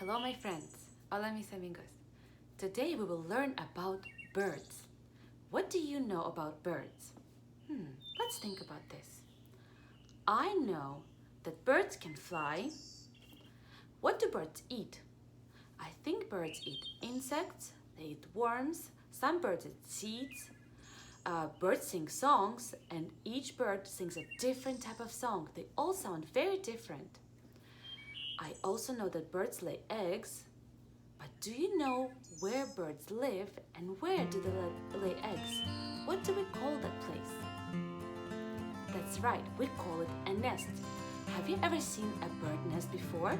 Hello, my friends. Hola, mis amigos. Today we will learn about birds. What do you know about birds? Let's think about this. I know that birds can fly. What do birds eat? I think birds eat insects, they eat worms, some birds eat seeds. Birds sing songs, and each bird sings a different type of song. They all sound very different. I also know that birds lay eggs. But do you know where birds live and where do they lay eggs? What do we call that place? That's right, we call it a nest. Have you ever seen a bird nest before?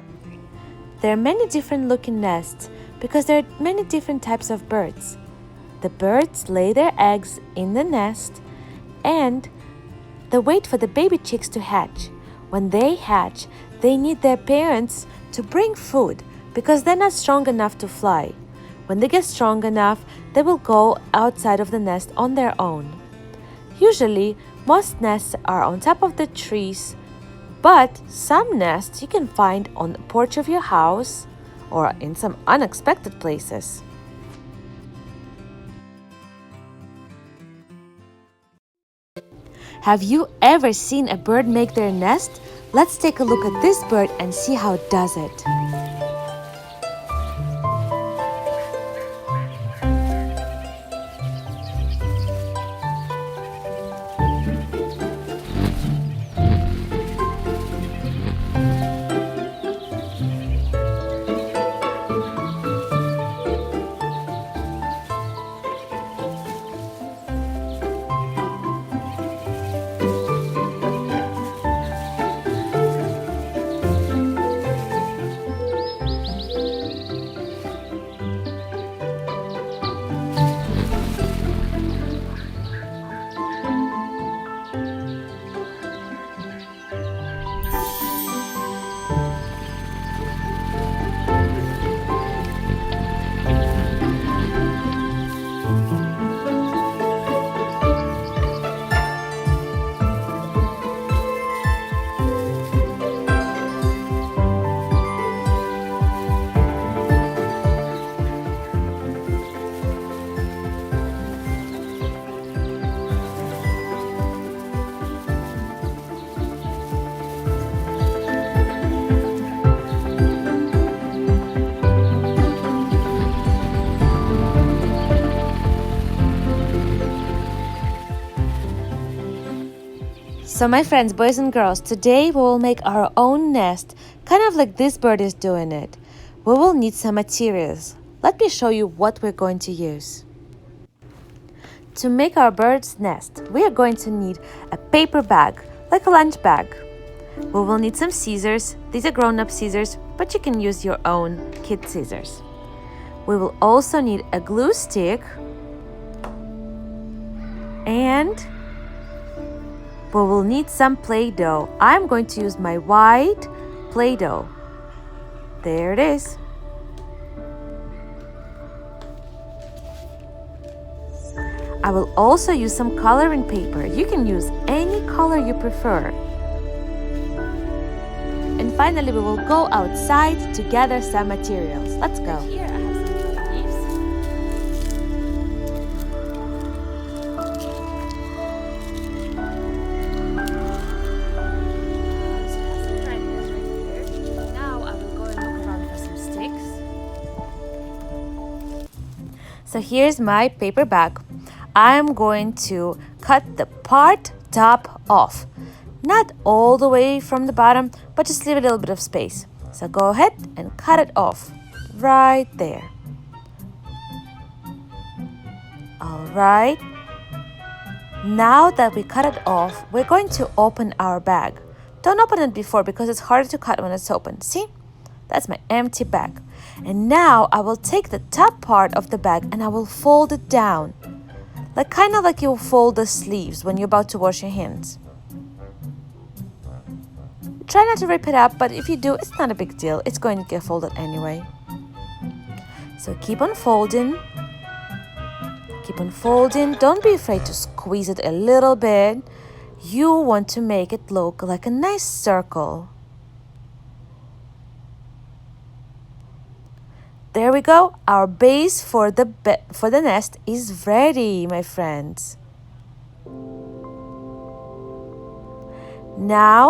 There are many different looking nests because there are many different types of birds. The birds lay their eggs in the nest and they wait for the baby chicks to hatch. When they hatch, they need their parents to bring food because they're not strong enough to fly. When they get strong enough, they will go outside of the nest on their own. Usually, most nests are on top of the trees, but some nests you can find on the porch of your house or in some unexpected places. Have you ever seen a bird make their nest? Let's take a look at this bird and see how it does it. So my friends, boys and girls, today we will make our own nest, kind of like this bird is doing it. We will need some materials. Let me show you what we're going to use. To make our bird's nest, we are going to need a paper bag, like a lunch bag. We will need some scissors. These are grown-up scissors, but you can use your own kid scissors. We will also need a glue stick and we will need some Play-Doh. I'm going to use my white Play-Doh. There it is. I will also use some coloring paper. You can use any color you prefer. And finally, we will go outside to gather some materials. Let's go. Here I have some dry leaves. So I have some dry leaves right here. Now I will go and look around for some sticks. So here's my paper bag. I'm going to cut the part top off. Not all the way from the bottom, but just leave a little bit of space. So go ahead and cut it off right there. All right. Now that we cut it off, we're going to open our bag. Don't open it before because it's harder to cut when it's open. See? That's my empty bag. And now I will take the top part of the bag and I will fold it down. Kind of like you fold the sleeves when you're about to wash your hands. Try not to rip it up, but if you do, it's not a big deal. It's going to get folded anyway. So keep on folding. Keep on folding. Don't be afraid to squeeze it a little bit. You want to make it look like a nice circle. there we go. Our base for the nest is ready, my friends. Now,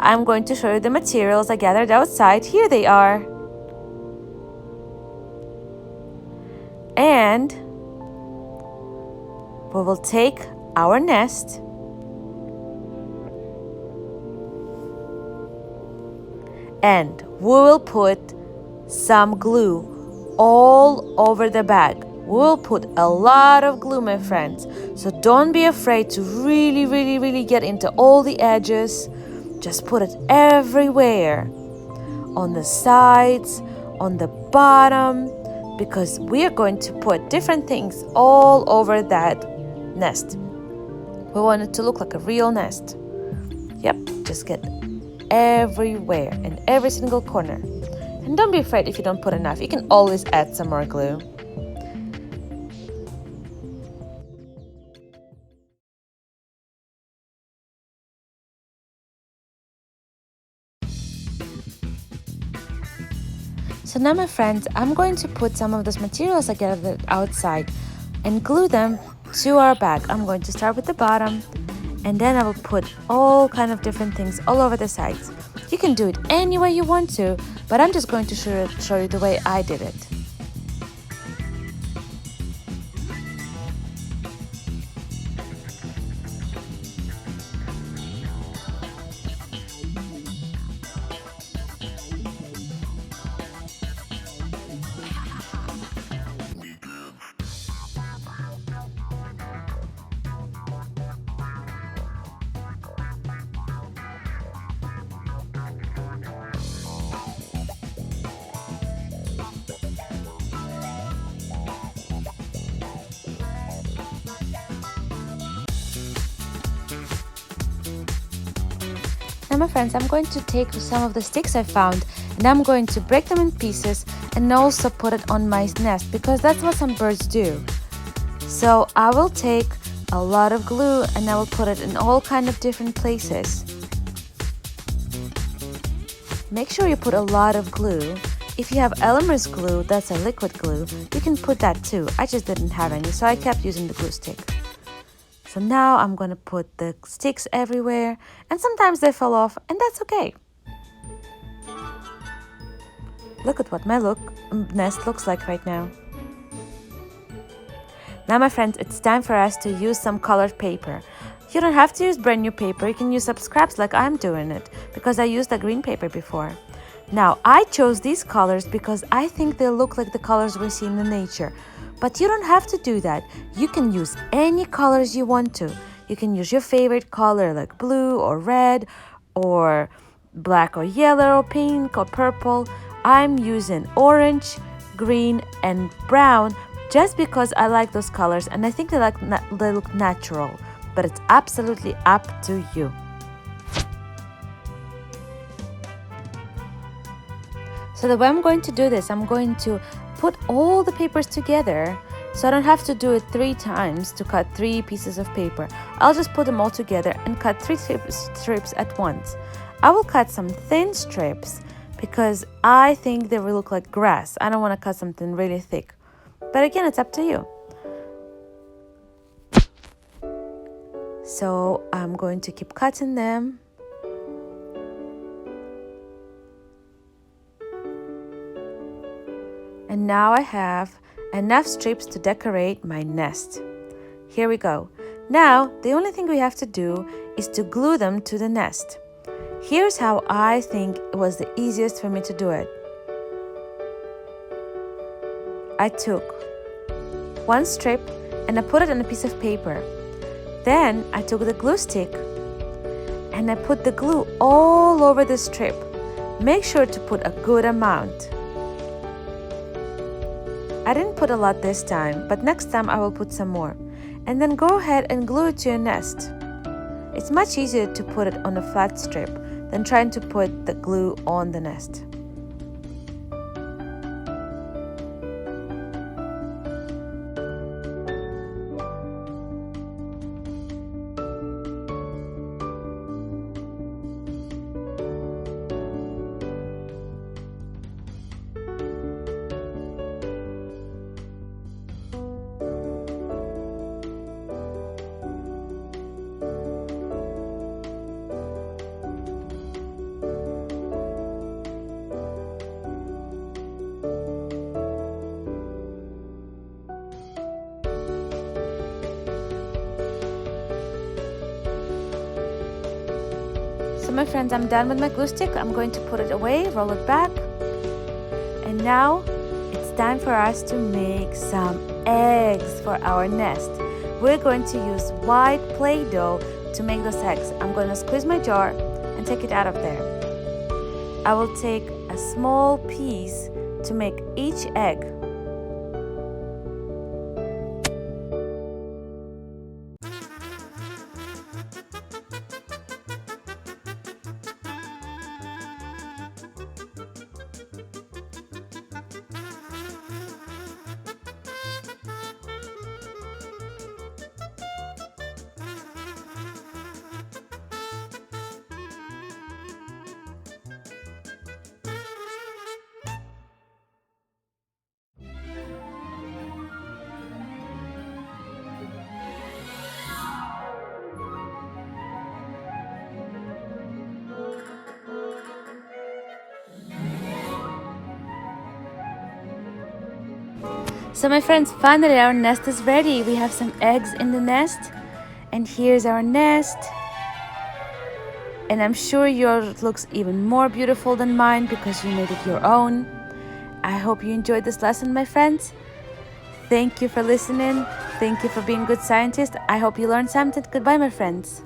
I'm going to show you the materials I gathered outside. Here they are. And we will take our nest and we will put some glue all over the bag. We'll put a lot of glue, my friends. So don't be afraid to really get into all the edges. Just put it everywhere. On the sides, on the bottom, because we are going to put different things all over that nest. We want it to look like a real nest. Yep, just get everywhere in every single corner. And don't be afraid if you don't put enough. You can always add some more glue. So now, my friends, I'm going to put some of those materials I gathered outside and glue them to our bag. I'm going to start with the bottom, and then I will put all kind of different things all over the sides. You can do it any way you want to, but I'm just going to show you the way I did it. Now, my friends, I'm going to take some of the sticks I found and I'm going to break them in pieces and also put it on my nest because that's what some birds do. So I will take a lot of glue and I will put it in all kind of different places. Make sure you put a lot of glue. If you have Elmer's glue, that's a liquid glue, you can put that too. I just didn't have any, so I kept using the glue stick. So now I'm going to put the sticks everywhere, and sometimes they fall off, and that's okay. Look at what my nest looks like right now. Now, my friends, it's time for us to use some colored paper. You don't have to use brand new paper, you can use some scraps like I'm doing it, because I used the green paper before. Now, I chose these colors because I think they look like the colors we see in the nature. But you don't have to do that. You can use any colors you want to. You can use your favorite color like blue or red or black or yellow or pink or purple. I'm using orange, green, and brown just because I like those colors and I think they look natural. But it's absolutely up to you. So the way I'm going to do this, I'm going to put all the papers together so I don't have to do it 3 times to cut 3 pieces of paper. I'll just put them all together and cut 3 strips at once. I will cut some thin strips because I think they will look like grass. I don't want to cut something really thick. But again, it's up to you. So I'm going to keep cutting them. And now I have enough strips to decorate my nest. Here we go. Now, the only thing we have to do is to glue them to the nest. Here's how I think it was the easiest for me to do it. I took 1 strip and I put it on a piece of paper. Then I took the glue stick and I put the glue all over the strip. Make sure to put a good amount. I didn't put a lot this time, but next time I will put some more. And then go ahead and glue it to your nest. It's much easier to put it on a flat strip than trying to put the glue on the nest. my friends, I'm done with my glue stick. I'm going to put it away, roll it back. And now it's time for us to make some eggs for our nest. We're going to use white Play-Doh to make those eggs. I'm going to squeeze my jar and take it out of there. I will take a small piece to make each egg. So my friends, finally our nest is ready. We have some eggs in the nest. And here's our nest. And I'm sure yours looks even more beautiful than mine because you made it your own. I hope you enjoyed this lesson, my friends. Thank you for listening. Thank you for being good scientists. I hope you learned something. Goodbye, my friends.